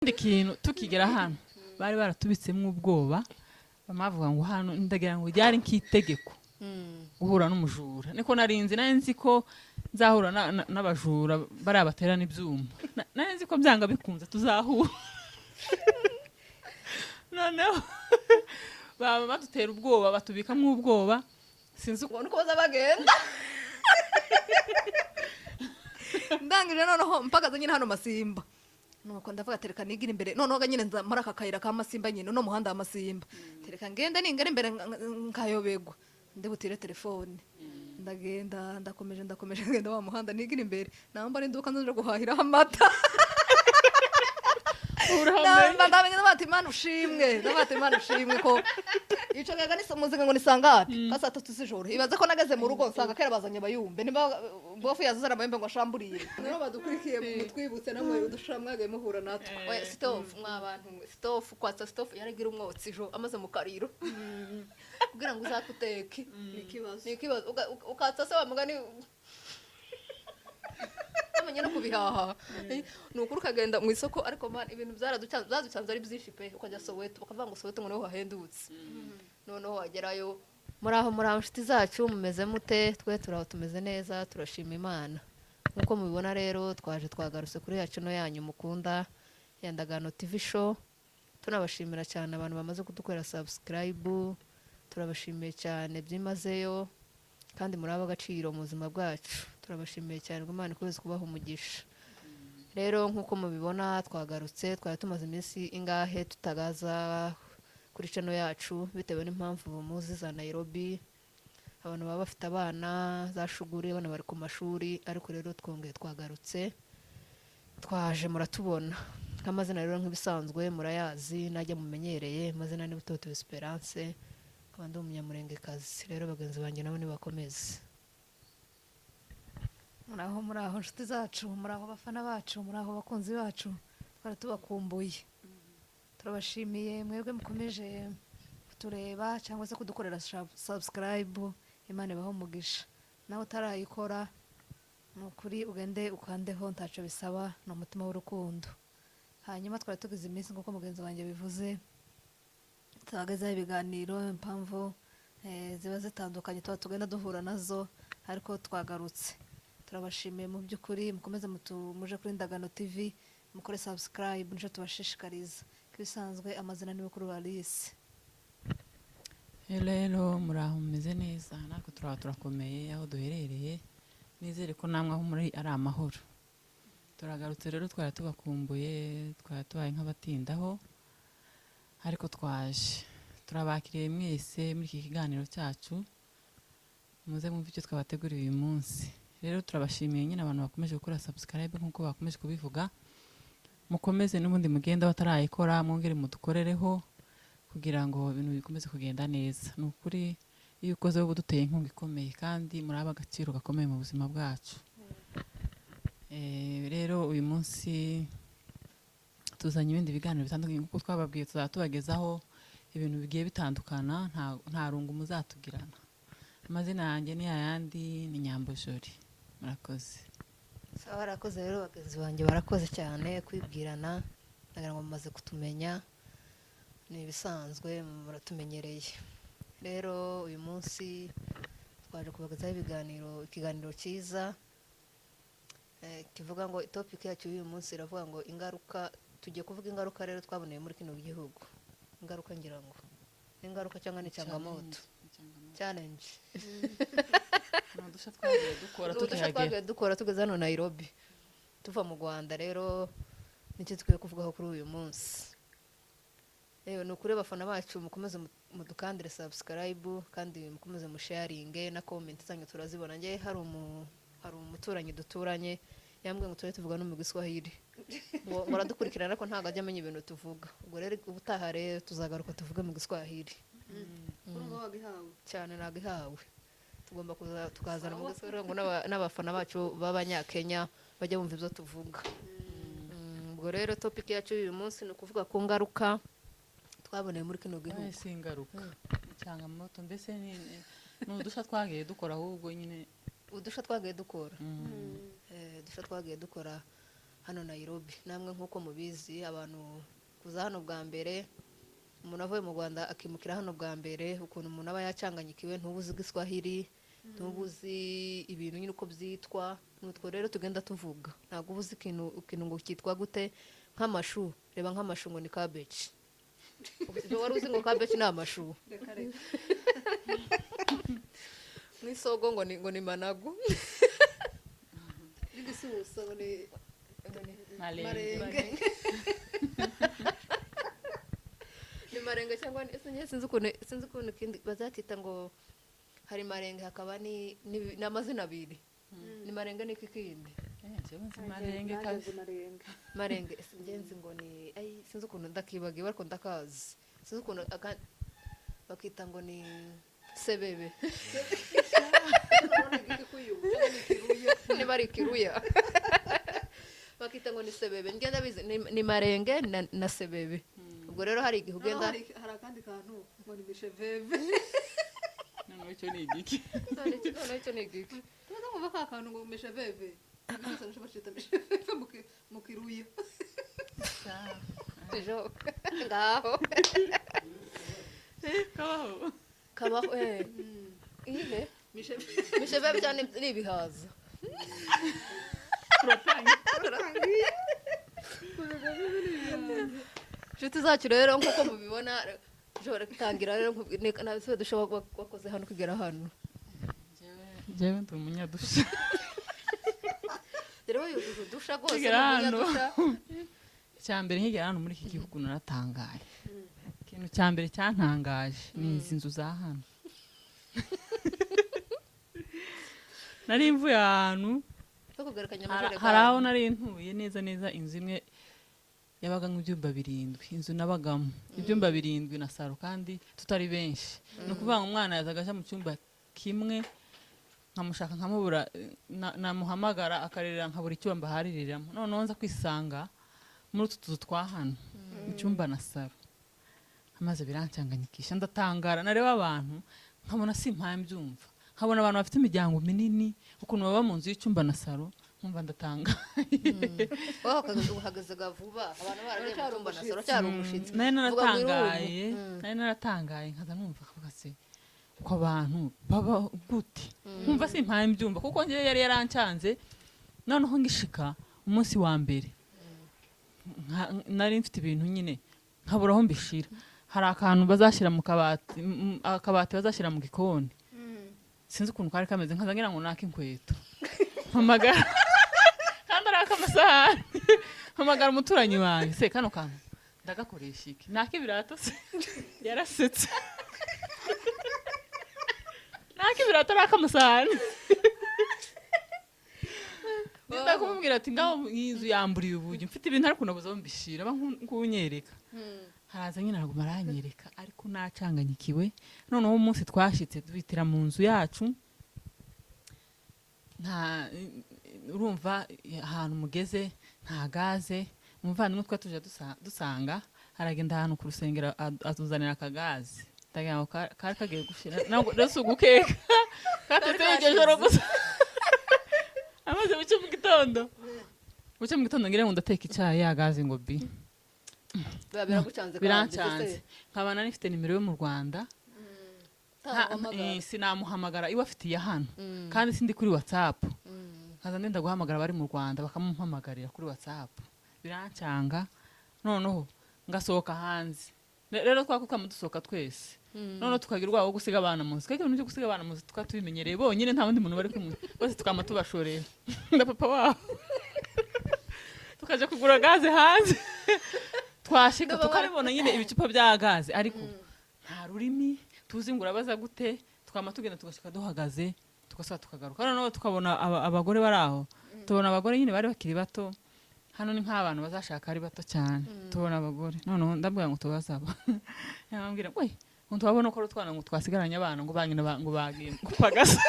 ikindi kintu tukigera hano bari baratubitsemo ubwoba bamavuga ngo hano ndagira ngo ryari nk'itegeko guhura n'umujura niko narinzi nzi ko nzahura n'abajura bari abaterana ibyuma nzi ko byanga bikunze tuzahura noneho baba badutera ubwoba batubikamo ubwoba sinzi uko baza bagenda ndangije noneho mpagaze nyine hano Masimba nuko ndavuga tereka nigira imbere noneho nyine nza muri aka kayira ka Masimba nyine no muhanda wa Masimba tereka ngenda ningera imbere nkayobegwa ndebutire telefone ndagenda ndakomeje ngenda wa muhanda nigira imbere namba n'induka nje guhahira amata ndamenye bati Imana ushimwe ko ico gaga ni muzinga ngo nisangate kasa 3 z'ijoro ibaze ko nageze mu rugo nsanga kera bazanye bayumbe niba bofu yazuzana amayumbe ngo ashamburiye niho badukurikiye mutwibutse namwe udushira mwagaye muhura natwe oya stove mwabantu stove kwatsa stove yaragira umwotsi jo amaze mu kariro kugira ngo uzakuteke nikibazo ukatsa se wa mugani amenye no kubihaha nukuri kagenda mu isoko ariko man ibintu byaraducanze ari byinshi pe ukajya Soweto bakavuga ngo Soweto ngo niho hahendutse noneho wagerayo muri aho nshuti zacu mumeze mute twe turaho tumeze neza turashima Imana nkuko mubibona rero twagarutse kuri yacu no yanyu mukunda ya Ndagano TV show tunabashimira cyane abantu bamaze kudukorera subscribe turabashimiye cyane byimazeyo kandi muri abagaciro mu buzima bwacu turabashimiye cyane ngo Imana ikomeze kubaha umugisha rero nkuko mubibona twagarutse twari tumaze iminsi ingahe tutagaza kuri channel yacu bitewe n'impamvu muzi za Nairobi abantu baba bafite abana zashuguri abana bari ku mashuri ariko rero twongeye twagarutse twaje muratubona amazina rero nk'ibisanzwe murayazi najya mumenyereye amazina ni Butoto Esperance kandi umunyamurengekazi rero bagenzi banjye nabo nibakomeze muraho nshuti zacu muraho bafana bacu muraho bakunzi bacu twara tubakumbuye turabashimiye mwebwe mukomeje kutureba cyangwa se kudukorera subscribe Imana ibaho umugisha nawe utarayikora nukuri ugende ukandeho ntaco bisaba no mutima w'urukundo hanyuma twara tugize iminsi nkuko mugenzi wanjye bivuze tagaza ibiganiro impamvu ziba zitandukanye tuba tugenda duhura nazo ariko twagarutse turabashimiye mu by'ukuri mukomeze muje kuri Ndagano TV mukore subscribe nico tubashishikariza kibisanzwe amazina ni Bukuru Alice hello muraho mumeze neza nako turakomeye aho duherereye nizere ko namwe aho muri ari amahoro turagarutse rero twara tubakumbuye twara tubaye nk'abatindaho ariko twaje turabakiriye mwese muri iki kiganiro cyacu muze mwumve icyo twabateguriye uyu munsi rero turabashimiye nyine abantu bakomeje gukora subscribe nkuko bakomeje kubivuga mukomeze n'ubundi mugenda batarayikora mwongere mudukorereho kugira ngo ibintu bikomeze kugenda neza nukuri iyo ukoze ubu duteye inkunga ikomeye kandi muri abagaciro gakomeye mu buzima bwacu rero uyu munsi tuzanye ibindi biganiro bitandukanye kuko twababwiye tuzatubagezaho ibintu bigiye bitandukana nta rungu muzatugirana amazina yanjye ni yandi ni Nyambojori murakoze sawa rakoze rero bagenzi banjye barakoze cyane kwibwirana ndagira ngo mumaze kutumenya ni bisanzwe muratumenyereye rero uyu munsi twaje kubagezaho ikiganiro cyiza kivuga ngo topic yacu uyu munsi iravuga ngo ingaruka tugiye kuvuga ingaruka rero twaboneye muri kino gihugu ingaruka ngira ngo ingaruka cyangwa ni changamoto challenge dusha twagiye dukora tugeze hano Nairobi tuva mu Rwanda rero nicyo twiye kuvugaho kuri uyu munsi ni ukuri bafana bacu mukomeze mudukandire subscribe kandi mukomeze musharinge na comment zanyu turazibona nge hari umuturanyi duturanye yambwe ngo turi tuvuga no mu Giswahili muradukurikirana ariko ntago ajya amenya ibintu tuvuga ubwo rero ubutaha rero tuzagaruka tuvuge mu Giswahili cyane nagihawe tugomba tukazana mu Giswahili ngo n'abafana bacu b'abanyakenya bajya bumva ibyo tuvuga ubwo rero topic yacu uyu munsi ni kuvuga ku ngaruka twaboneye muri kino gihugu si ingaruka cyangwa moto mbese ni udusha twagiye dukora ahubwo nyine udusha twagiye dukora dusha twagiye dukora hano Nairobi. Namwe nk'uko mubizi abantu kuza hano bwa mbere, umuntu avuye mu Rwanda akimukira hano bwa mbere, ukuntu umuntu aba yacanganyikiwe, ntubuzi igiswahili, ntubuzi ibintu nyine uko byitwa, nutwo rero tugenda tuvuga. Ntabwo ubuzi ikintu ngo cyitwa gute, nk'amashu. Reba nk'amashu ngo ni cabbage. Wari uzi ngo cabbage ni amashu? Mwisogo ngo ni managu. N'igisusa ngo ni marenge. Ni marenge cyangwa sinzi ukuntu kindi bazatita ngo hari marenge hakaba ni amazina abiri. Ni marenge n'iki kindi? Marenge singenzi ngo ni sinzi ukuntu ndakibagiwe ariko ndakazi. Sinzi ukuntu bakita ngo ni sebebe. Ni bari kiruya. Bakita ngo ni sebebe. Ngenda bizi ni marenge na sebebe. Ubwo rero hari igihe ugenda hari akandi kantu ngo ni misheveve. None cyo ni igiki? None ni igiki? Tuza ngo baka kantu ngo misheveve. Bisa nshobora kwita misheveve mu kiruya. Ejo ngaho. Kabaho ihe misheveve cyane ni ibihaza. Inshuti zacu rero nk'uko mubibona ushobora gutangira rero nabise dushobora wakoze hano kugera hano. Jewe ndi umunyadusha. Rero yujuje dusha gose umunyadusha. Cyambere nkigera hano muri iki gihugu naratangaye. Ikintu cyambere cyantangaje ni izi nzu za hano. Nari mvuye ahantu hari aho nari ntuye neza inzu imwe yabaga nk'ibyumba 7, inzu nabagamo ibyumba 7 na saro kandi tutari benshi. No kuvuga umwana yazaga aje mu cyumba kimwe nkamushaka nkamubura, namuhamagara akarerera nkabura icyumba haririramo. Noneho nza kwisanga muri utu tuzu twa hano icyumba na saro, amaze birancanganyikisha ndatangara. Nareba abantu nkabona simpaye mbyumva, nkabona abantu bafite imiryango minini ukuntu baba mu nzu y'icyumba na saro, nkumva ndatanga. Uhagaze vuba abantu baraje mu cyumba na saro cyari umushitsi. Nari naratangaye nkaza numva kavuga se ko abantu baba gute, nkumva simpaye mbyumva kuko ngiye yari yarancanze. Noneho ngishika umunsi wa mbere nari mfite ibintu nyine nkaburaho mbishira. Hari akantu bazashira mu akabati bazashira mu gikoni, sinzi ukuntu kari kameze, nkaza ngira ngo naka inkweto mpamagara kandi araka amasahani, mpamagara umuturanyi wanjye, se kano kantu ndagakoresha iki, naka ibirato se? Yarasetse. Naka ibirato araka amasahani. Nda kumubwira ati ngaho inzu yamburiye ubugi, mfite ibintu ariko nabuze mbishira nkunyereka. Haraza nyine naguma aranyereka ariko nacanganyikiwe. Noneho umunsi twashitse dubitira mu nzu yacu, nta urumva ahantu mugeze nta gaze. Umuvandimwe twa tuje dusanga aragenda ahantu ku rusengero atuzanira akagaze. Ndagira ngo kari kagiye gushira ntabwo rasugukeka kateteje joro gusa. Amaze bucye mu gitondo ngira ngo ndateka icyayi yagaze ngo bi birancanze. Nkabana nifite nimero yo mu Rwanda, sinamuhamagara iwe afitiye hano kandi sindi kuri WhatsApp. Nkaza ndenda guhamagara bari mu Rwanda bakamumpamagarira kuri WhatsApp, birancanga. Noneho ngasohoka hanze, rero twakuka mudusohoka twese. Noneho tukagirwa wo gusiga abana mu nzu, keke n'ibyo gusiga abana mu nzu tukatubimenyereye bonyine, nta wundi muntu bari kumwe, bose tukama tubashorera nda papa wabo. Tukaje kugura gaze hanze, twashika tukabibona nyine ibicupa bya gaze ariko nta rurimi tuzi ngo urabaza gute. Twama tugenda tugashika duhagaze tugasaba tukagaruka. Noneho tukabona abagore baraho, tubona abagore nyine bari bakiri bato. Hano ni nk'abantu bazashaka ari bato cyane, tubona abagore. Noneho ndabwira ngo tubazaba, yambwira we ngo wabona ko rutwana ngo twasigaranye abana ngo banyina ngo bagiye gupagasa.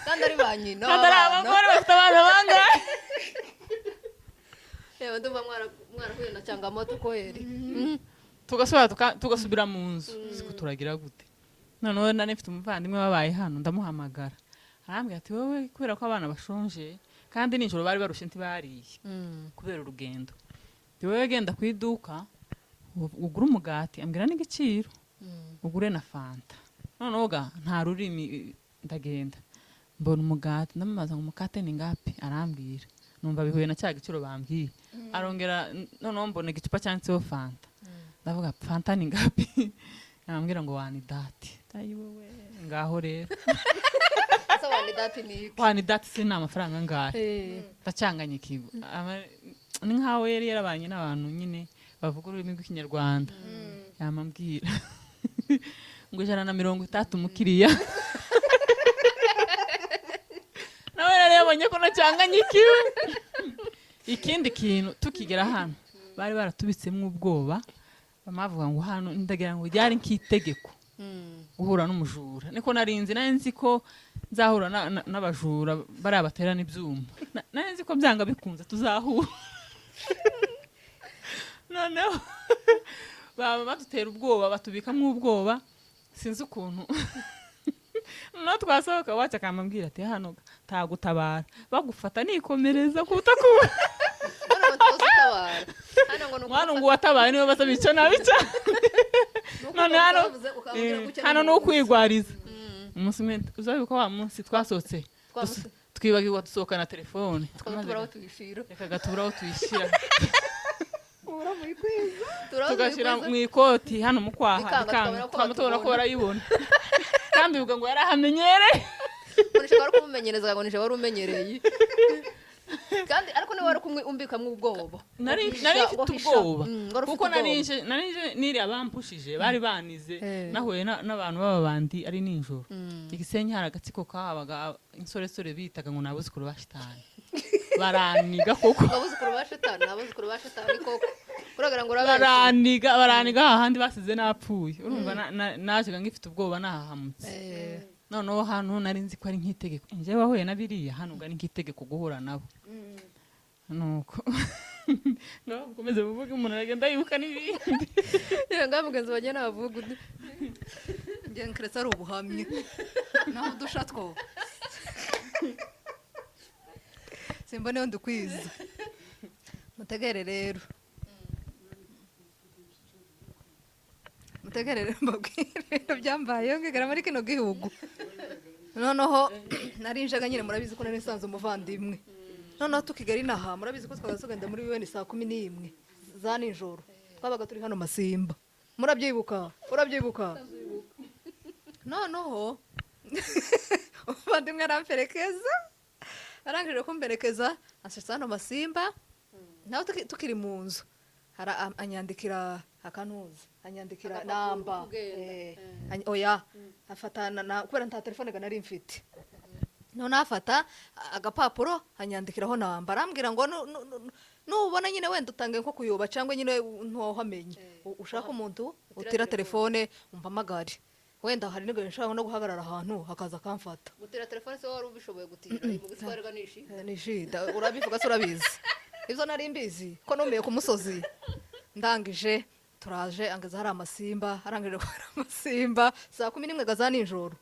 Kandi ari banyina, kandi ari abagore bafite abana bangahe. Yewe ndumva mwarahuye na changamoto kweli. Tugasubira mu nzu, siko turagira gute. Noneho nari mfite umuvandimwe babaye hano, ndamuhamagara arambwira ati wowe kubera ko abana bashonje kandi nijoro bari barushe ntibariye kubera urugendo. Wewe genda ku iduka ugura umugati ambwira n'igiciro ugure na fanta. Noneho nta rurimi ndagenda mbona umugati ndamubaza ngo umukate ni ngapi, arambwira numva bihuye na cya giciro bambwiye. Arongera noneho mbona igicupa cyanditseho fanta, ndavuga fanta ni ngapi, arambwira ngo wani dati. Tayiwe ngaho rero wani dati si amafaranga ngahe, ndacanganya ikigo. Ni nkaho yari yarabanye n'abantu nyine bavuga ururimi rw'ikinyarwanda. Yamambwira ngo 130 umukiriya. Nawe rero yabonye ko nacanganya ikiwe. Ikindi kintu tukigera hano bari baratubitsemo ubwoba, bamavuga ngo hano ndagira ngo ryari nk'itegeko guhura n'umujura. Niko narinzi nzi ko nzahura n'abajura bari abaterana ibyuma, nzi ko byanga bikunze tuzahura. Noneho baba badutera ubwoba, batubikamo ubwoba, sinzi ukuntu. No twasohoka wacha akamambwira ati hano tagutabara, bagufata nikomereza kutakuba. Mwana ngo watabaye niwe basabica nabica. None hano no kwigwariza. Umunsi mwe uzabibuka wa munsi twasotse twibagirwa dusohoka na telefone, tuburaho tuyishira tugashira mu ikoti hano mu kwaha twamutobora ko barayibona. Kandi uvuga ngo yarahamenyereye. Unisha wari kumumenyereza ngo nisha wari umenyereye. Kandi ariko ni wari kumwe umbikamwe ubwoba. Nari mfite ubwoba kuko nari niri abampushije bari banize nahuye n'abantu b'abandi ari ninjoro. Igisenyi haragatsiko kabaga insoresore bitaga ngo nabuzukuru bashitani. Baraniga koko abuzukuru bashitani koko uragira ngo baraniga hahandi basize napfuye. Urumva naje ngifite ubwoba nahahamutse. Noneho hano nari nzi ko ari nk'itegeko, nje wahuye nabiriya hano ngani nk'itegeko guhura nabo. Nuko no komeze buvuga umuntu aragenda yibuka n'ibindi. Ngamugenzi bajye navuga nge nkretse ari ubuhamye naho dushatwo simbone ndukwiza mutegere rero mbabwire byambaye ngegera muri kino gihugu. Noneho narinjaga nyine murabizi ko nari nsanze umuvandimwe. Noneho tukigera inaha murabizi ko twagenda muri UN saa 11 za nijoro twabaga turi hano Masimba. Murabyibuka noneho umuvandimwe aramperekeza, arangije kumperekeza ashyitse hano Masimba. Naho tukiri mu nzu anyandikira akanuza, anyandikira namba oya afatana na kubera nta telefone nari mfite. None afata agapapuro anyandikiraho namba, arambwira ngo nubona nyine wenda utange nko kuyoba cyangwa nyine ntuwahamenye ushaka umuntu utira telefone umva magari wenda hari n'igare nshaka no guhagarara ahantu hakaza kamfata. Gutira telefone se wari ubishoboye gutira mu giswarega nishida urabivuga se urabizi. Ibyo nari mbizi ko nomeye ku musozi. Ndangije turaje angeza hari Amasimba, arangije ko hari Amasimba saa 11 gaza nijoro.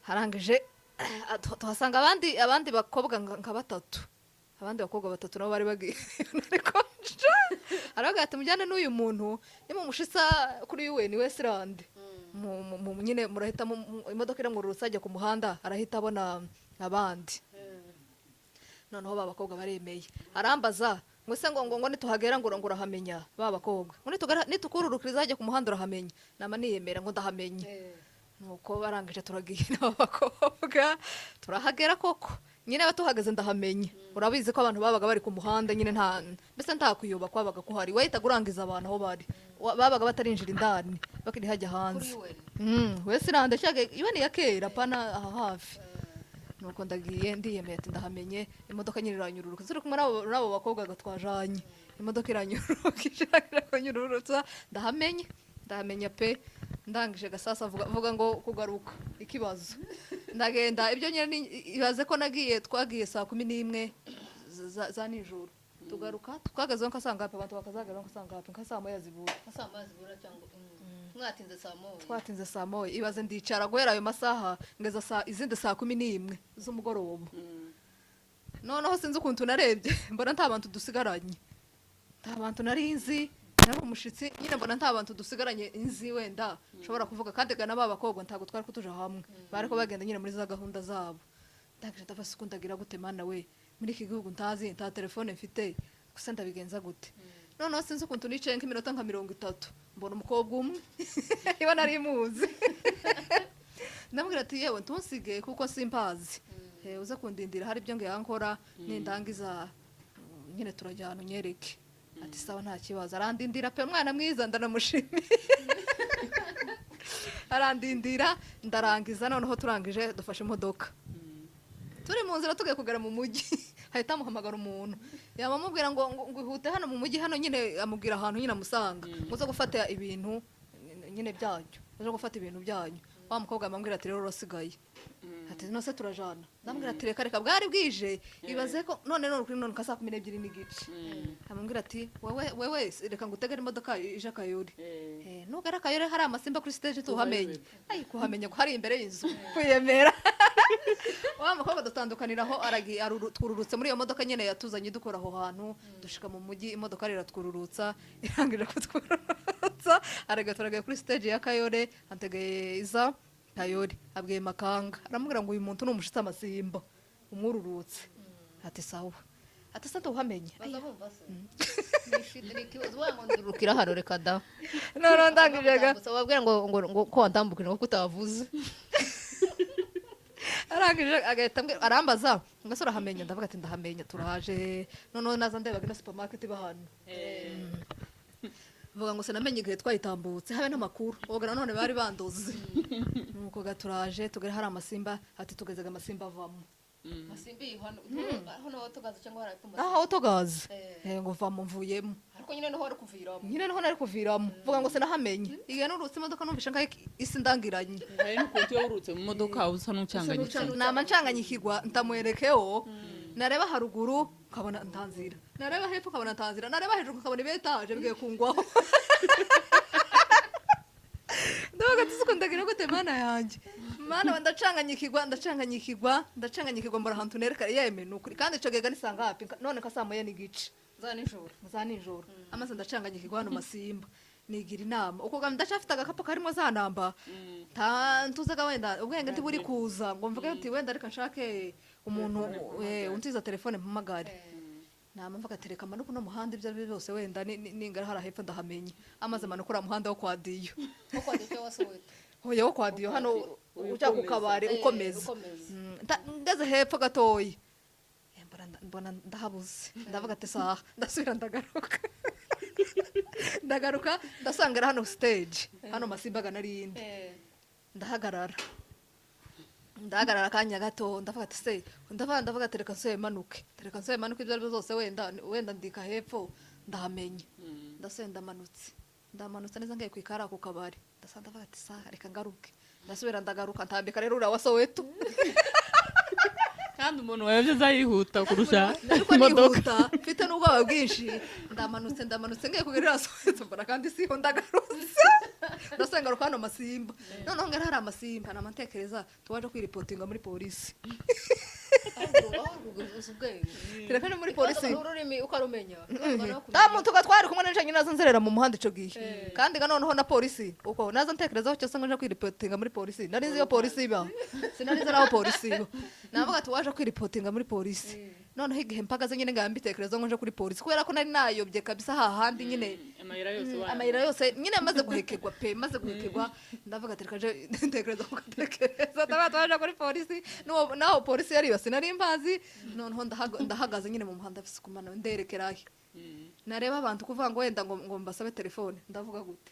Harangije tuhasanga abandi bakobwa nka batatu. Abandi bakobwa batatu nabo bari bagiye ariko aravuga ati mujyane n'uyu muntu ni mu mushisa kuri UN Westland. Nyine murahita imodoka iramurutsa ajya ku muhanda arahita abona abandi. Noneho babakobwa baremeye arambaza ngo se ngo nituhagera ngo urahamenya babakobwa ngo nitukururukiriza ajya ku muhanda urahamenya. Nama niyemera ngo ndahamenye. Nuko barangije turagiye n'abakobwa turahagera koko nyine batuhagaze ndahamenye. Urabizi ko abantu babaga bari ku muhanda nyine mbese nta kuyoba kwabaga ko hari wahita gurangiza abantu aho bari babaga batarinjira indani bakiri hajya hanze. Wese randa cyage ibani ya kera pana aha hafi. Nuko ndagiye ndiyemeye ati ndahamenye. Imodoka nyine iranyururuka ziri kumwe nabo bakobwa gatwajanye. Imodoka iranyururuka ishaka kunyururutsa ndahamenye pe. Ndangije gasasa vuga ngo kugaruka ikibazo ndagenda ibyo nyine ibaze ko twagiye saa 11 za nijoro tugaruka twagaze nka sanga abantu bakazagera nka sanga nka saa moya zibura cyangwa mwatinze saa moya twatinze saa moya. Ibaze ndicara guhera ayo masaha ngeza izindi saa 11 z'umugoroba. noneho sinzi ukuntu narebye mbona nta bantu dusigaranye, nta bantu nari nzi, nari umushitsi nyine mbona nta bantu dusigaranye nzi wenda nshobora kuvuga, kandi gana ba bakobwa ntabwo twari kutuja hamwe, bariko bagenda nyine muri za gahunda zabo. Ndagije ndafase uko ndagira gute mana we, muri iki gihugu ntazi, nta telefone mfite, gusa ndabigenza gute. Noneho sinzi ukuntu nicaye nk'iminota nka 30 mbona umukobwa umwe iba nari muzi ndamubwira ati yewe ntunsige kuko simpazi, uza kundindira hari ibyo ngiye nkora nindangiza nyine turajyana unyereke. Ati sawa nta kibazo, arandindira pe mwana mwiza ndanamushimiye arandindira ndarangiza. Noneho turangije dufashe imodoka turi mu nzira tugiye kugera mu mujyi hahita amuhamagara umuntu yamamubwira ngo ihute hano mu mujyi hano, nyine amubwira ahantu nyine amusanga muze gufata ibintu nyine byanyu, muze gufata ibintu byanyu. Wa mukobwa amambwira ati rero urasigaye, ati no se turajana. Ndamubwira ati reka bwari bwije, ibaze ko none kuri none ka 12 n'igice. Amambwira ati wewe reka ngutegere imodoka ije Kayore. Nugara Kayore hari amasimba kuri stage tuhamenye, ayi kuhamenya ko hari imbere y'inzu kuyemera. Wa mukobwa dutandukaniraho twururutse muri iyo modoka nyene yatuzanye dukora aho hantu, dushika mu mujyi imodoka rero twururutsa irangije kutwururutsa, aragaturaga kuri stage ya Kayore, antegeye iza Kayore abwiye Makanga, aramubwira ngo uyu muntu ni umushitsi amasimba umwururutse. Ati sawa, ati sante uhamenye bazabumva se ni kibazo wango ndurukira hano reka da no ndangijega babwira ngo ko wandambukira ngo kutavuze arangije agahita arambaza ngo se urahamenya, ndavuga ati ndahamenya turaje. Noneho naza ndebaga na supermarket bahano vuga ngo se namenye igihe twayitambutse habe n'amakuru ogana none bari bandoze nuko gaturaje tugere hari amasimba, ati tugezega amasimba avamo masimbi hano togaza cyangwa harapfa aho togaza ngo vamo mvuyemo, ariko nyine naho ari kuviramo, nyine naho nari kuviramo. Vuga ngo se nahamenye igihe nurutse imodoka numvisha nkaho isi ndangiranye, hari n'ukuntu iyo urutse mu modoka usa n'ucanganye nama ncanganyikirwa ntamwerekeo, nareba haruguru ukabona ntanzira, nareba hepfo ukabona ntanzira, nareba hejuru ukabona ibetaje bigiye kungwaho. Ndavuga ati suko ndagira gute mana yanjye, mana ndacanganyikirwa mbara ahantu nereka yeme nukuri, kandi ico gega nisanga hapi none ka 9:30 za nijoro amaze ndacanganyikirwa hano masimba. Nigira inama uko ndacafite agakapo karimo za namba ntuzaga wenda ubwenge ntiburi kuza ngo mvuge ati wenda reka nshake umuntu untiza telefone mpamagare. Nama mvuga ati reka manuko no muhanda ibyo ari byose wenda ningara hara hepfo ndahamenye. Amaze manukura muhanda wo kwa Diyo, hoya wo kwa Diyo hano uja ku kabare ukomeza ngeze hepfo gatoyi mbona ndahabuze. Ndavuga ati saha ndasubira ndagaruka ndasangara hano stage hano masimbaga narindi ndahagarara kanya gato ndavuga ati se ndavuga ati reka nsoye manuke ibyo ari byose wenda ndika hepfo ndahamenye. Ndamanutse neza ngiye kwikara ku kabari, ndavuga ati sa reka ngaruke, ndasubira ndagaruka ntambika rero ura wasoweto kandi umuntu wayavye zayihuta kurusha imodoka mfite n'ubwoba bwinshi. Ndamanutse ngiye kugerera Soweto mbona kandi siho ndagarutse, ndasengaruka hano masimba. Noneho ngera hari amasimba namantekereza tuwaje kwiripotinga muri polisi. Telefone muri polisi ururimi ukarumenya tamu tugatwara kumwe n'inje nyina zanzerera mu muhanda ico gihe, kandi ga noneho na polisi uko naza ntekerezaho cyose ngo nje kwiripotinga muri polisi, nari nzi yo polisi iba sinari nzi naho polisi iba. Navuga tuwaje kwiripotinga muri polisi, noneho igihe mpagaze nyine ngambitekereza ngo nje kuri polisi kubera ko nari nayobye kabisa hahandi nyine amayira yose nyine maze guhekegwa ndavuga ati rekaje ntekereza ko gatekereza tabaje kuri polisi naho polisi yari yose nari mbazi. Noneho ndahagaze nyine mu muhanda fisikumana nderekerahe, nareba abantu kuvuga ngo wenda ngo mbasabe telefone, ndavuga gute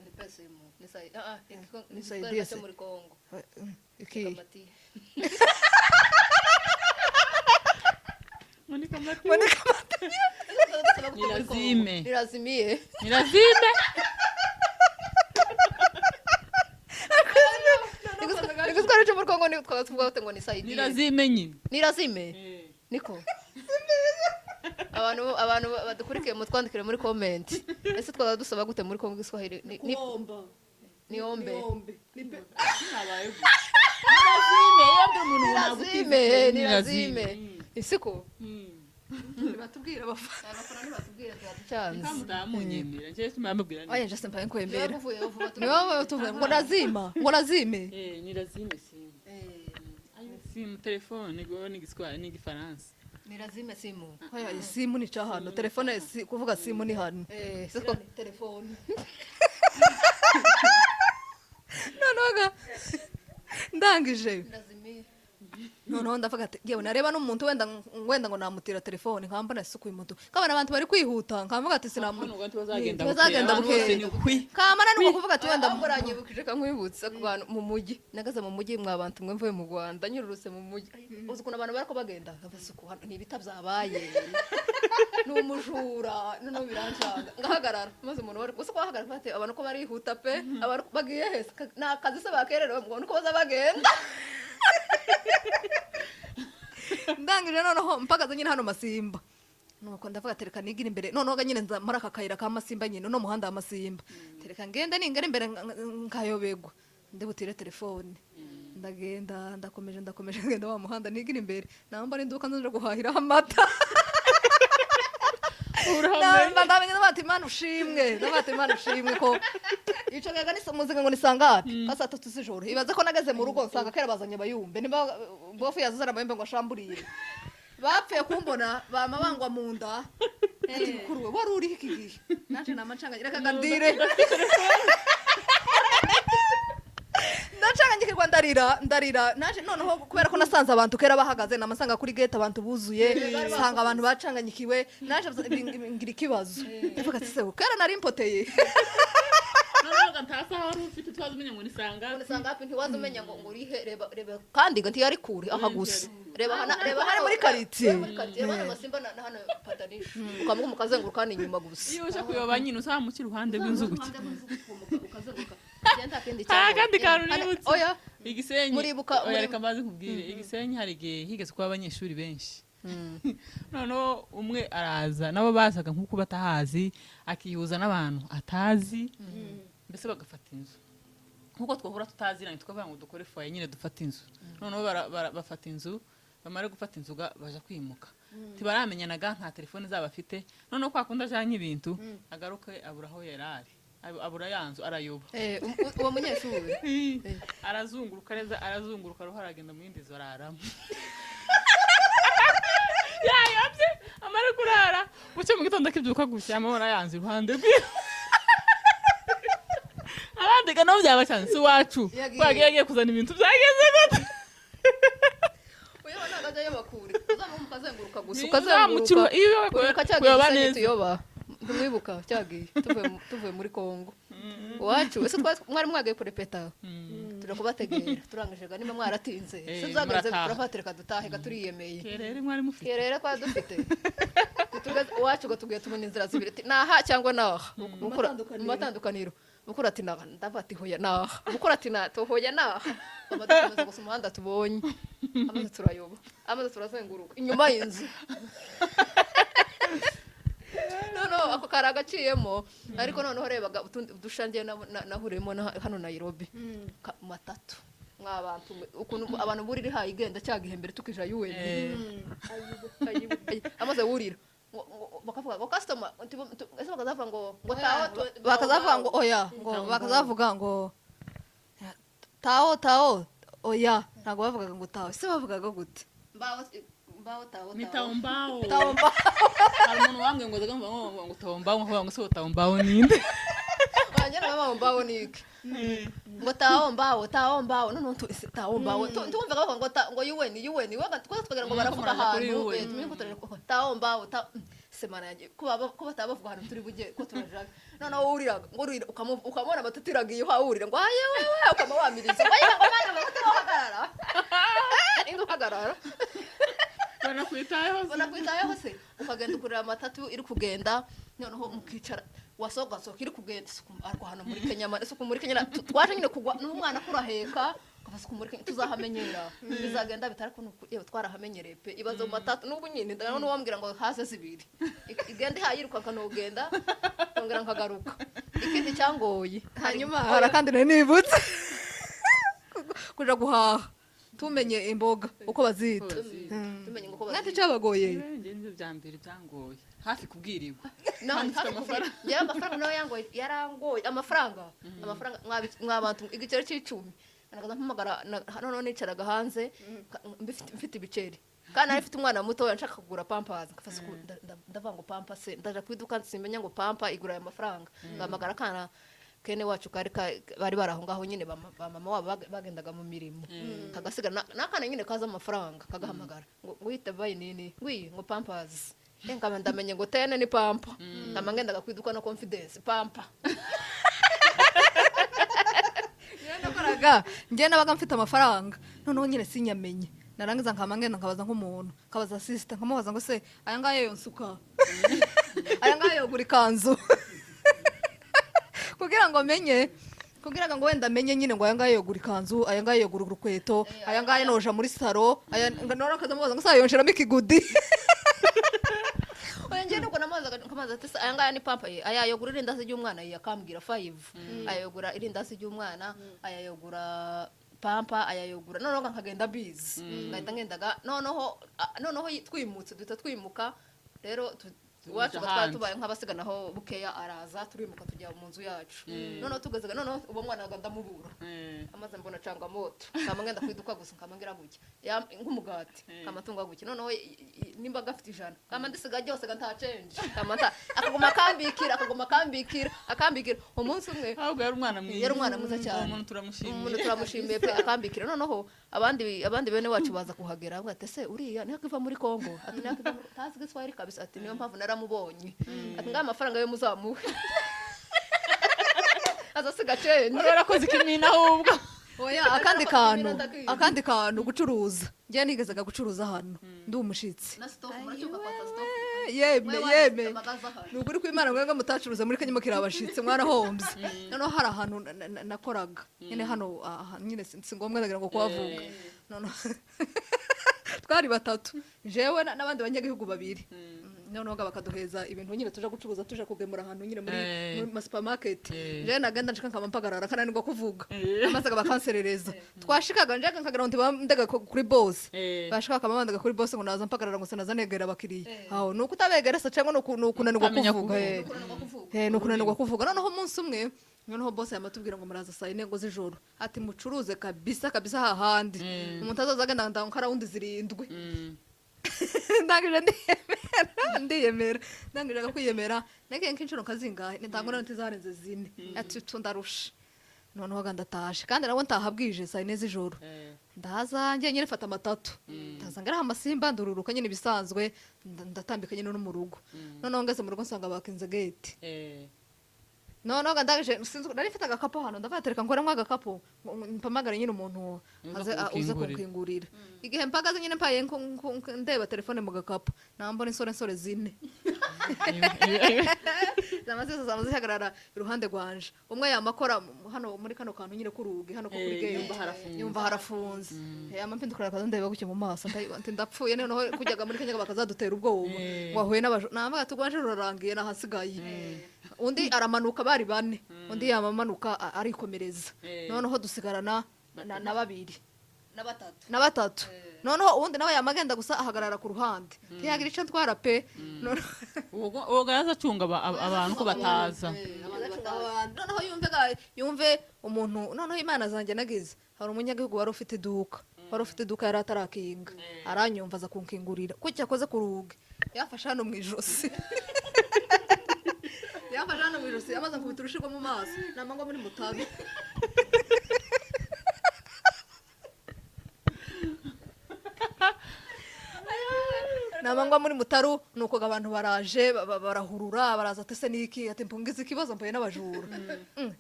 ni pesa mu ni saidie muri Kongo iki Monica Nirazime Niguskwara cyo muri Kongo ni twatuvuga ngo ni saidie Nirazime niko abantu badukurikiye mutwandikire muri comment. Ese twaza dusaba gute muri Kongo Kiswahili ni ombe Nirazime isiko batubwira abafana abafana nibatubwire tuyaducanze nkamudamunyemera njye tumamubwira oya nje simbaye kwemera yavuye vuba ni wowe tuvuye ngo nazima ngo nazime ni lazime simu simu telefone go ni giswahili ni gifaransa ni lazime simu oya simu ni cahano telefone kuvuga simu ni hano siko telefone nonoga ndangije lazime noneho ndavuga ati yewe nareba n'umuntu wenda ngo namutira telefone nkamba nasukuye umuntu kabana abantu bari kwihuta nkamvuga ati bazagenda buke kamana nuko kuvuga ati wenda muranyibukije kankwibutsa ku bantu mu mujyi nagaze mu mujyi mwa bantu mwe mvuye mu Rwanda nyururuse mu mujyi uzi ukuntu abantu barako bagenda basuku hano ni ibita byabaye ni umujura noneho biranjanga ngahagarara maze umuntu bari gusa kwahagarara fate abantu ko barihuta pe abantu bagiye hese nakazi se bakererewe ngo nuko baza bagenda ndangije noneho mpagaze nyine hano Masimba nuko ndavuga tereka nigira imbere noneho nyine nza muri aka kayira ka Masimba nyine no muhanda wa Masimba tereka ngende ningere imbere nkayobegwa ndebutire telefone ndagenda ndakomeje ngenda wa muhanda nigira imbere namba ari nduka nje guhahira amata ndamenye bati Imana ushimwe ko ico gaga ni muzinga ngo nisangapi kasa 3 z'ijoro ibaze ko nageze mu rugo nsanga kera bazanye bayumbe nimba bofu yazazara amayumbe ngo ashamburiye bapfuye kumbona bama bangwa mu nda kuruwe wari uri iki gihe naje namacanga reka gandire ndacanganyikirwa ndarira naje noneho kubera ko nasanze abantu kera bahagaze namasanga kuri gate abantu buzuye sanga abantu bacanganyikiwe naje ngira ikibazo ndavuga ati se kera nari mpoteye noneho ntasa aho ufite twazumenya ngo nisanga hapi ntiwaza umenya ngo urihe reba kandi ngo ntiyari kure aha gusa reba hari muri quartier reba hano Masimba na hano patanisha ukamuka mukazenguruka hano inyuma gusa iyo uje kuyoba nyine uzamukira uruhande rw'inzugu ukazenguruka kandi kantu nibutse oya igisenyi muribuka oya reka maze nkubwire igisenyi hari igihe higeze kuba abanyeshuri benshi noneho umwe araza nabo bazaga nk'uko batahazi akihuza n'abantu atazi mbese bagafata inzu nk'uko twahura tutaziranye tukavuga ngo dukore foye nyine dufata inzu noneho bafata inzu bamara gufata inzu baja kwimuka tibaramenyanaga nta telefone zaba afite noneho kwa kundi ajanye ibintu agaruke abura aho yarari abura yanzu arayoba uwo munyeshuri arazunguruka neza arazunguruka roho aragenda mu yindi zo araramo yayabye amara kurara bucye mu gitondo kibyuka gutya amabona yanzu iruhande rwe abandika nabo byabacanye si wacu bagiye kuzana ibintu byageze gute uyo nagaje y'abakuri uzamuka ukazenguruka gusa ukazenguruka iyo kuyoba neza tuyoba ntumwibuka cyagiye tuvuye muri Kongo wacu ese mwari mwagiye kurepeta turakubategera turangije ga nimba mwaratinze se zageze turafatireka dutahe ga turiyemeye kerere mwari mufite kerere kwa dufite wacu go tugiye tubona inzira zibiri naha cyangwa naha mumatandukaniro mukura ati naha ndafati hoya naha mukura ati na tohoya naha amadukomeza gusa umuhanda tubonye amaze turayoba amaze turazenguruka inyuma y'inzu no ako karaga ciyemo ariko noneho rebaga dushangiye nahuremo hano Nairobi matatu mwabantu ukuntu abantu buriri hayi genda cyagihembere tukija yuwe amaze wurira bakavuga ngo customer ese bakazavuga ngo bakazavuga ngo oya ngo bakazavuga ngo tao oya ntago bavugaga ngo tao se bavugaga gute ni taombao hari umuntu wambwiye ngo ndaga ngo taombao ngo so taombao ninde banyana taombao niki ngo taombao no taombao tumva ngo yuweni waga twagira ngo baravuga ahantu tumenye ko turaje taombao semana yaje ko batabavuga ahantu turi bujye ko turajaga none uriraga ngo urira ukamona amatutiragiye uhawurira ngo ayewe ukama wamiriza ngo bana batarahagarara inguhagarara banakwitayeho se ukagenda ukurira amatatu iri kugenda noneho mukicara wasogasoka iri kugenda arwana muri Kenya isuku muri Kenya twaje nyine kugwa n'umwana kuraheka kavasuku muri Kenya tuzahamenyera bizagenda bitari ko yewe twarahamenyereye pe ibazo matatu n'ubu nyine ndana n'uwambwira ngo hase zibiri igende hayiruka kanogenda ngera nkagaruka ikindi cyangoye hanyuma harakandi nibutse kuja guhaha tumenye imboga uko bazita tumenye ngo ko mwati cyabagoye njye nibyo bya mbere byangoye hafi kubwirirwa njyewe amafaranga nawe yarangoye amafaranga mwabantu igiceri c'icumi nagaza mpamagara noneho nicaraga hanze mfite ibiceri kandi nari mfite umwana muto nshaka kugura pampers nkafasa ndavuga ngo pampa se ndaja kwiduka simenya ngo pampa igura aya mafaranga ngamagara kana kene wacu bari baraho ngaho nyine ba mama wabo bagendaga mu mirimo kagasiga nakana nyine kaza amafaranga kagahamagara ngo wite bayi nini ngwi ngo pampers ngamba ndamenye ngo tene ni pampa ngamangenda gakwiduka no confidence pampa nakoraga njye nabaga mfite amafaranga noneho nyine sinyamenye narangiza nkamangenda nkabaza nk'umuntu nkabaza sister nkamubaza ngo se aya ngaya yo nsuka aya ngaya yo gura ikanzu kugira ngo wenda menye nyine ngo aya ngaya yo gura ikanzu aya ngaya yo gura urukweto aya ngaya noja muri saro aya nora kazamubaza ngo se yonjeramo ikigudi njye nuko namaza ati aya ngaya ni pampa aya yogura irindazi ry'umwana yakambwira 5 aya yogura irindazi ry'umwana aya yogura pampa aya yogura noneho nkagenda bizi ngahita ngendaga noneho twimutse duhita twimuka rero iwacu tubaye nk'abasiganaho bukeya araza turimuka tujya mu nzu yacu noneho tugezega noneho uwo mwana ndamubura amaze mbona canga moto kamangenda kwiduka gusa kamangira guke nk'umugati kamatunga guke noneho nimba gafite 100 kama ndisiga byose nta change kamata akaguma kambikira umunsi umwe ahubwo yari umwana mwiza cyane umuntu turamushimiye turamushimiye pe akambikira noneho abandi bene wacu baza kuhagera ngo ate se uriya ntiyakiva muri Kongo ati ntiyakiva tazi giswahili kabisa ati niyo mpamvu naramubonye ati ngama amafaranga yo muzamuwe azasiga change urakoze ikimina ahubwo oya akandi kantu gucuruza njye nigezaga gucuruza hano ndi umushitsi na stop muracyuka kwa stop yeme nuguri kwimana mwenga mutacuruza muri kanyuma kirabashitse mwarahombye noneho hari ahantu nakoraga nyine hano nyine singombwa ndagira ngo kubavuga noneho twari batatu jewe n'abandi banyagihugu babiri noneho bakaduheza ibintu nyine tuja gucuruza tuja kugemura ahantu nyine muri supermarket je nagenda nshika nkama mpagarara kana niko kuvuga amasaga bakanserereza twashikaga nje nkagira ngo ndega kuri boss bashika kama ndaga kuri boss ngo naza mpagarara ngo sanaza negera abakiriya aho nuko utabegera se cyangwa nukunanirwa kuvuga nukunanirwa kuvuga noneho umunsi umwe noneho boss yamatubwira ngo muraza saa 4 ngo z'ijoro ati mucuruze kabisa hahandi umuntu azazaga ndankara wundi zirindwi ndangije ndiyemera ndangije kwiyemera nake nk'inshuro kazingahe nitangora ntizarenze 4 ati tundarusha noneho gandataje kandi nabo ntahabwije saa 4 z'ijoro ndaza ngiye nyine fata amatatu ndazangara amasimba ndururuka nyine bisanzwe ndatambika nyine no mu rugo noneho ngeze mu rugo nsanga bakinze gate noneho gandagije nari mfite agakapo hano ndafatereka nkoramo agakapo mpamagara nyine umuntu uza kunkingurira igihe mpagaze nyine mpaye ndeba telefone mu gakapo nambona insore 4 zamaze hagarara iruhande rwanje umwe yamakora hano muri kano kantu nyine kurugi hano ko kuri gate yumva harafunze amampindukira akaza ndeba guke mu maso ndapfuye noneho kujyaga muri Kenya bakazadutera ubwoba wahuye namaga tugwanje rurarangiye nahasigaye undi aramanuka bari bane undi yamamanuka arikomereza noneho dusigarana na babiri na batatu noneho undi nawe yamagenda gusa ahagarara ku ruhande ntiyagira icyo ntwara pe uwo gaza cunga abantu ko bataza noneho yumve umuntu noneho Imana zanjye nagize hari umunyagihugu wari ufite iduka yari atarakinga aranyumva aza kunkingurira kuki yakoze ku rugi yafashe hano mu ijosi yafashana mu ijosi yamaze kubita urushigo mu maso namangwa muri mutabi namangwa muri mutaru nuko abantu baraje barahurura baraza tese niki ati mpungize ikibazo mbaye n'abajura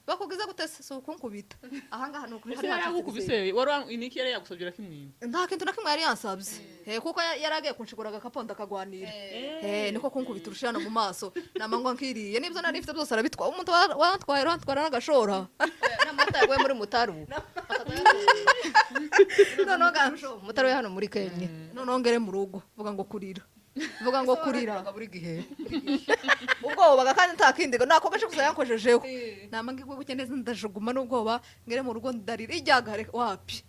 bakugiza gutese so kunkubita ahangaha nuko hari yakubise wari iniki yari yagusabira kimwe nta kintu nakimwe yari yansabye kuko yaragiye kunshigura agakaponda kagwanira niko kunkubita urushana mu maso namangwa nkiriye nibyo nari mfite byose arabitwa umuntu watwara n'agashora n'amata yaguye muri mutaru noneho gansho mutaru hano muri Kenya noneho ngere mu rugo vuga ngo kurira buri gihe ubwoba kandi ntakindi nako gace gusa yankojejeho namangi gwe gukeneza ndajuguma n'ubwoba ngere mu rugo ndarira ijyagare wapi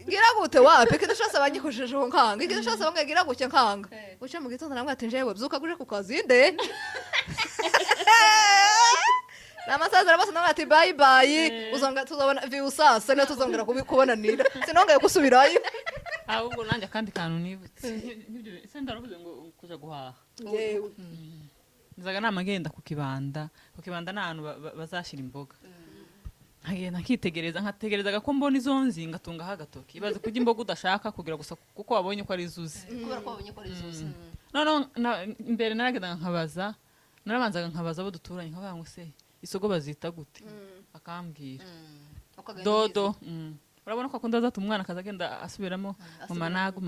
gira gute wapi ikintu cyose bagikojejeho nkanga ikintu cyose bamwe gira gutya nkanga uce mu gitondo namwe ati njewe byuka guje ku kazi inde namasazira bose namwe ati bye bye uzonga tuzabona view sasa ne tuzongera kubonanira sinongeye gusubirayo ahubwo nanjye kandi kantu nibutse nk'ibyo se ndaravuze ngo kuja guhaha yewe nzaga namagenda ku kibanda n'ahantu bazashira imboga nkagenda nkategerezaga ko mbona izo nzi ngatungaho agatoki ibaze kujya imboga udashaka kugira gusa kuko wabonye ko ari izuzi kubera ko wabonye ko ari izuzi noneho imbere naragendaga narabanzaga nkabaza abo duturanye nkavuga ngo se isogo bazita gute akambwira dodo urabona ko akunda azata umwana akaza agenda asubiramo mu managu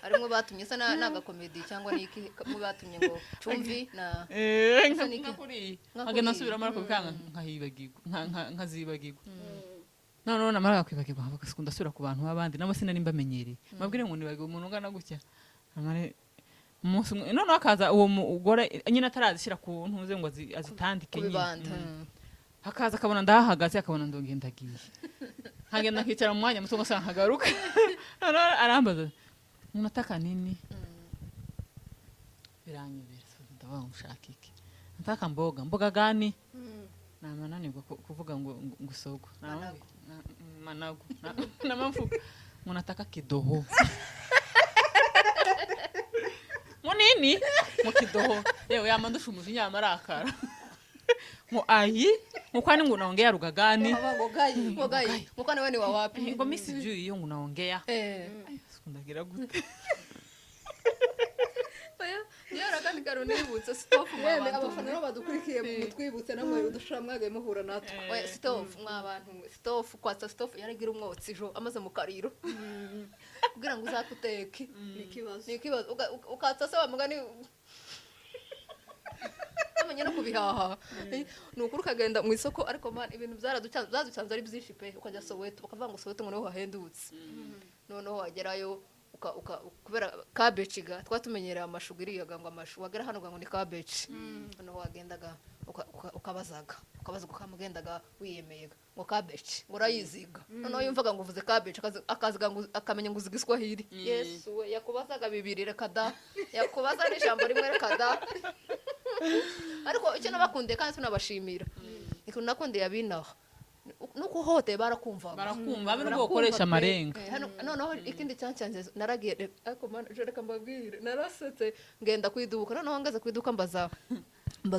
harimwo batumye se n'agakomedi cyangwa n'iki mu batumye ngo cumvi na nkagenda asubiramo ariko bikanga nkazibagirwa noneho namara kwibagirwa nkabakunda asubira ku bantu b'abandi nabo sinari mbamenyereye mabwire ngo nibagirwe umuntu ungana gutya umunsi umwe noneho akaza uwo mugore nyine atarazishyira ku ntuze ngo azitandike nyine hakaza akabona ndahagaze akabona ndongendagiye nkagenda nkicara mu mwanya muto ngasanga nkagaruka noneho arambaza umunota kanini biranyobera ndavuga ngo ushaka iki nataka mboga gani namananirwa kuvuga ngo usogo managu namamvuga ngo nataka kidoho munini mu kidoho yewe yamandusha umujinya amarakara ngo ayi mkwani ngo unaongea lugha gani ngo gayi mkwani wewe ni wa wapi ngo mimi sijui hiyo unaongea sikundagira gute yara kandi karunibutse stop mwene abafana no badukurikiye mutwibutse namwe udushira mwage muhura natwe we stop mwabantu stop kwatsa stop yaragira umwotsi jo amaze mu kariro kugira ngo uzakuteke nikibazo ukatsa se bamugani amenye no kubihaha nukuri ukagenda mu isoko ariko man ibintu byaraducanze ari byinshi pe ukajya Soweto bakavuga ngo Soweto ngo niho hahendutse noneho wagerayo kubera cabbage twatumenyera amashugiri yaga ngo amashu wagera hano ngo ni cabbage noneho wagendaga ukabazaga ukamugendaga wiyemeyega ngo cabbage ngo rayiziga noneho yumvaga ngo uvuze cabbage akaziga ngo akamenya ngo uzigiswa hiri Yesu we yakubazaga bibiri reka da yakubaza n'ijambo rimwe reka da ariko icyo nabakundiye kandi tunabashimira ikintu nakundiye abinaho nuko hote barakumva abirwo ukoresha amarenga noneho ikindi cyancanze naragiye ariko reka mbabwire narasetse ngenda kwiduka noneho ngaze kwiduka mbaza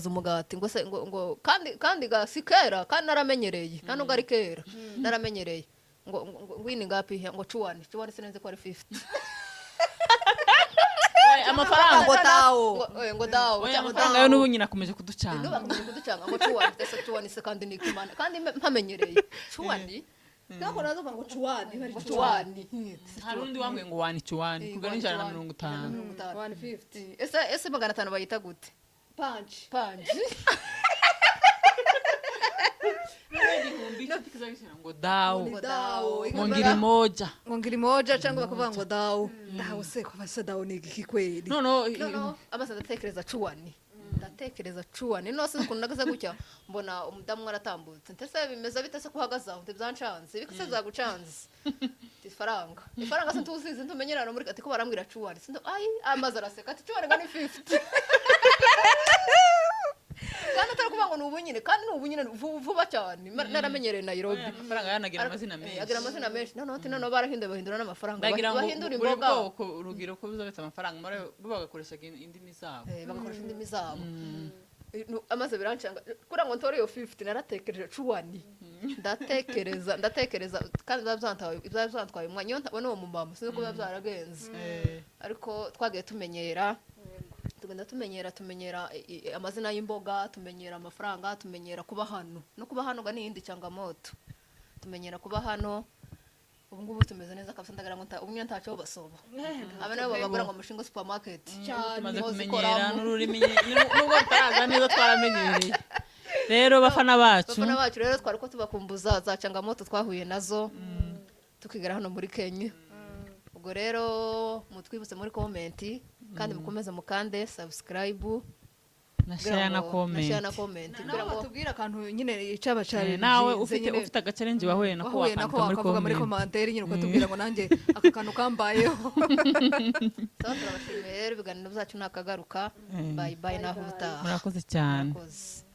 umugati ngo se ngo kandi gasikera kandi naramenyereye nta nubwo ari kera naramenyereye ngo wini ngapi ngo chuwani sinenze ko ari 50 amafaranga ngo dawo amafaranga yo n'ubu nyina akomeje kuducanga ngo chuwani se kandi nikimana kandi mpamenyereye chuwani nako nazo ngo chuwani hari undi wamwe ngo wani chuwani kugana 150 150 ese 500 bayita gute punch ngo dawo ngiri moja cyangwa bakavuga ngo dawo se kwa basa dawo ni iki kweli no abasa ndatekereza chuwani no se kunagaza gutya mbona umudamu aratambutse ntese bimeza bitese kuhagaza ntibyancanze bikase zagucanze ifaranga se tuzize ntumenyerana muri ati ko barambwira chuwani sindo amaza araseka ati chuwani ngani 50 kandi atari kuvuga ngo nubu nyine kandi nubu nyine vuba cyane naramenyereye Nairobi amafaranga yanagira amazina menshi agira amazina menshi noneho bahindura n'amafaranga bahindura imboga urugiro ko bizabetse amafaranga bagakoresha indimi zabo bagakoresha indimi zabo amaze birancanga kuri ngo ntore yo 50 naratekereje chuwani ndatekereza kandi byazantwaye umwanya yo ntabona uwo mumama sinzi ko byaragenze ariko twagiye tumenyera tumenyera amazina y'imboga tumenyera amafaranga tumenyera kuba hano no kuba hano ga n'indi cyangwa moto tumenyera kuba hano ubu ngubu tumeze neza kabisa ndagira ngo umwe ntacyo basoba abana babagura ngo mushinga supermarket tumaze kumenyera n'ururimi nubwo taraza neza twaramenyereye rero bafana bacu rero twari ko tubakumbuza za cyangwa moto twahuye nazo tukigera hano muri Kenya ubwo rero mutwibutse muri comment kandi mukomeze mukande subscribe na kugira share na ngo- na share comment na comment kugira nawe ngo batubwira akantu nyine icabacari nawe ufite agacalenje wahuye nako wahuye nako wakavuga muri komantere nyine ukatubwira ngo nanjye aka kantu kambayeho sawa turabashimiye rero ibiganiro byacu nakagaruka bye bye naho ubutaha murakoze cyane murakoze